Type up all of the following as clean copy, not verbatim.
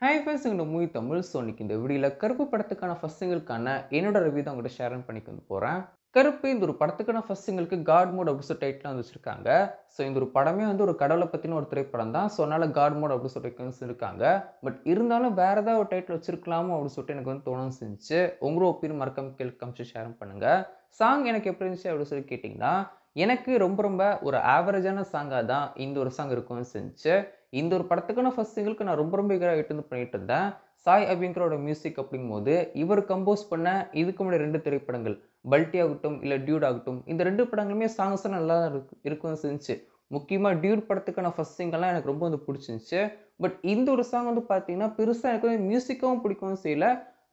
Hi friends, இந்த movie Tamil. So இன்னைக்கு இந்த வீடியோவில் கருப்பு படத்துக்கான ஃபர்ஸ்ட் சிங்கிள்கான என்னோட ரிவ்யூ தான் உங்கள்கிட்ட ஷேர் பண்ணிக்க வந்து போகிறேன். கருப்பு இந்த ஒரு படத்துக்கான ஃபர்ஸ்ட் சிங்கிளுக்கு காட் மோட் அப்படின்னு சொல்லி டைட்டில் வந்து வச்சிருக்காங்க. ஸோ இந்த ஒரு படமே வந்து ஒரு கடவுளை பற்றின ஒரு திரைப்படம் தான். ஸோ அதனால காட் மோட் அப்படின்னு சொல்லிட்டு இருக்காங்க. பட் இருந்தாலும் வேற ஏதாவது ஒரு டைட்டில் வச்சிருக்கலாமோ அப்படின்னு சொல்லிட்டு எனக்கு வந்து தோணும் செஞ்சு. உங்களோட ஒப்பீனியன் மறக்காம கீழே காமிச்சு ஷேர் பண்ணுங்க. சாங் எனக்கு எப்படி இருந்துச்சு அப்படின்னு சொல்லி கேட்டிங்கன்னா, எனக்கு ரொம்ப ரொம்ப ஒரு ஆவரேஜான சாங்காக தான் இந்த ஒரு சாங் இருக்கும்னு செஞ்சு. இந்த ஒரு படத்துக்கான ஃபர்ஸ்ட் சிங்கிள்க்கு நான் ரொம்ப ரொம்ப ஈகரா வெயிட் வந்து பண்ணிட்டு இருந்தேன். சாய் அபியங்கரோட மியூசிக் அப்படிங்கும்போது, இவர் கம்போஸ் பண்ண இதுக்கு முன்னாடி 2 திரைப்படங்கள், பல்டி ஆகட்டும், இல்ல டியூட் ஆகட்டும், இந்த 2 படங்களுமே சாங்ஸ் நல்லா தான் இருக்கும்னு செஞ்சுச்சு. முக்கியமா டியூட் படத்துக்கான ஃபர்ஸ்ட் சிங்கிள்லாம் எனக்கு ரொம்ப வந்து புடிச்சிருந்துச்சு. பட் இந்த ஒரு சாங் வந்து பார்த்தீங்கன்னா, பெருசா எனக்கு வந்து மியூசிக்காவும் பிடிக்கவும் செய்யல.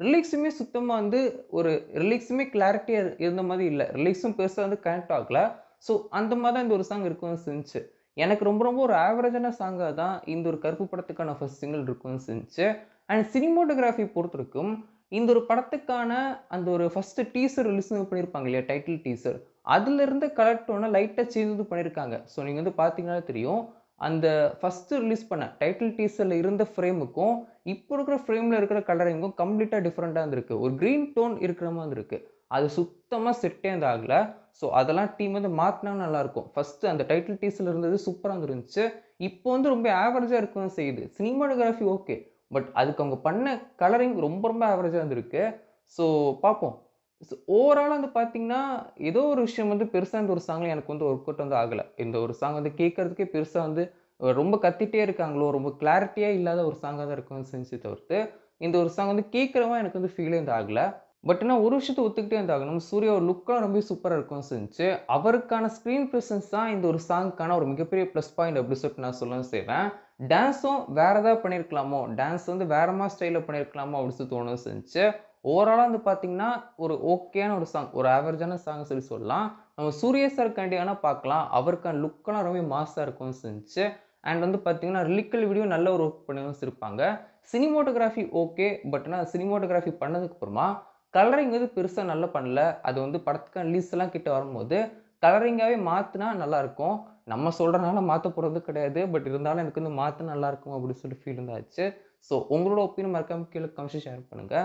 லிரிக்ஸுமே சுத்தமா வந்து ஒரு லிரிக்ஸுமே கிளாரிட்டியா இருந்த மாதிரி இல்ல. லிரிக்ஸும் பெருசா வந்து கனெக்ட் ஆகல. ஸோ அந்த மாரி தான் இந்த ஒரு சாங் இருக்கவும் செஞ்சுச்சு. எனக்கு ரொம்ப ரொம்ப ஒரு ஆவரேஜான சாங்கா தான் இந்த ஒரு கருப்பு படத்துக்கான ஃபர்ஸ்ட் சிங்கிள் இருக்கும்னு செஞ்சுச்சு. அண்ட் சினிமாட்டோகிராஃபி பொறுத்தவரைக்கும், இந்த ஒரு படத்துக்கான அந்த ஒரு ஃபர்ஸ்ட் டீசர் ரிலீஸ் பண்ணியிருப்பாங்க இல்லையா? Title teaser. அதிலிருந்து கலர் டோன லைட்டா சேஞ்ச் வந்து பண்ணியிருக்காங்க. ஸோ நீங்க வந்து பார்த்தீங்கன்னா தெரியும். அந்த ஃபர்ஸ்ட் ரிலீஸ் பண்ண டைட்டில் டீசர்ல இருந்த ஃப்ரேமுக்கும், இப்போ இருக்கிற ஃப்ரேம்ல இருக்கிற கலரிங்கும் கம்ப்ளீட்டா டிஃபரெண்ட்டா இருந்திருக்கு. ஒரு கிரீன் டோன் இருக்கிற மாதிரி இருக்கு. அது சுத்தமா செட்டே வந்து ஆகல. ஸோ அதெல்லாம் டீம் வந்து மாத்துனா நல்லாருக்கும். ஃபர்ஸ்ட் அந்த டைட்டில் டீசர்ல இருந்தது சூப்பரா இருந்துச்சு. இப்போ வந்து ரொம்ப ஆவரேஜா இருக்கவும் செய்யுது. Cinematography okay. பட் அதுக்கு அவங்க பண்ண கலரிங் ரொம்ப ரொம்ப ஆவரேஜா இருந்திருக்கு. ஸோ பார்ப்போம். ஓவராலா வந்து பார்த்தீங்கன்னா, ஏதோ ஒரு விஷயம் வந்து பெருசா இந்த ஒரு சாங்ல எனக்கு வந்து ஒர்க் அவுட் வந்து ஆகல. இந்த ஒரு சாங் வந்து கேட்கறதுக்கே பெருசா வந்து ரொம்ப கத்திட்டே இருக்காங்களோ, ரொம்ப கிளாரிட்டியா இல்லாத ஒரு சாங்கா தான் இருக்கும்னு செஞ்சே தவிர்த்து, இந்த ஒரு சாங் வந்து கேட்கிறவன் எனக்கு வந்து ஃபீலே வந்து ஆகல. பட் ஆனா ஒரு விஷயத்த ஒத்துக்கிட்டே இருந்தாகணும். சூர்யாவோட லுக்லாம் ரொம்பவே சூப்பரா இருக்கும்னு செஞ்சுச்சு. அவருக்கான ஸ்க்ரீன் பிரசன்ஸ் தான் இந்த ஒரு சாங்க்கான ஒரு மிகப்பெரிய ப்ளஸ் பாயிண்ட் அப்படி சொல்லிட்டு நான் சொல்லவும் செய்வேன். டான்ஸும் வேற ஏதாவது பண்ணியிருக்கலாமோ, டான்ஸ் வந்து வேற மாரி ஸ்டைல்ல பண்ணியிருக்கலாமோ அப்படின்னு சொல்லி தோணவும் செஞ்சுச்சு. ஓவராலா வந்து பார்த்தீங்கன்னா, ஒரு ஓகேயான ஒரு சாங். ஒரு ஆவரேஜான சாங்ன்னு சொல்லலாம். நம்ம சூர்யா சார்க்காண்டி வேணா பார்க்கலாம். அவருக்கான லுக்லாம் ரொம்ப மாஸா இருக்கவும் செஞ்சுச்சு. அண்ட் வந்து பார்த்தீங்கன்னா, லிரிக்கல் வீடியோ நல்ல ஒரு ஒர்க் பண்ணவும் வச்சிருப்பாங்க. Cinematography okay. பட் ஆனா சினிமாட்டோகிராஃபி பண்ணதுக்கு அப்புறமா, கலரிங் வந்து பெருசா நல்லா பண்ணல. அது வந்து படத்துக்கான ரிலீஸ்லாம் கிட்ட வரும்போது, கலரிங்காவே மாத்துனா நல்லாருக்கும். நம்ம சொல்றனால மாத்த போறது கிடையாது. பட் இருந்தாலும் எனக்கு வந்து மாத்துனா நல்லாருக்கும் அப்படின்னு சொல்லி ஃபீல் வந்து ஆச்சு. ஸோ உங்களோட ஒப்பீனியன் மறக்காம கீழ கமெண்ட்ஸ்ல ஷேர் பண்ணுங்க.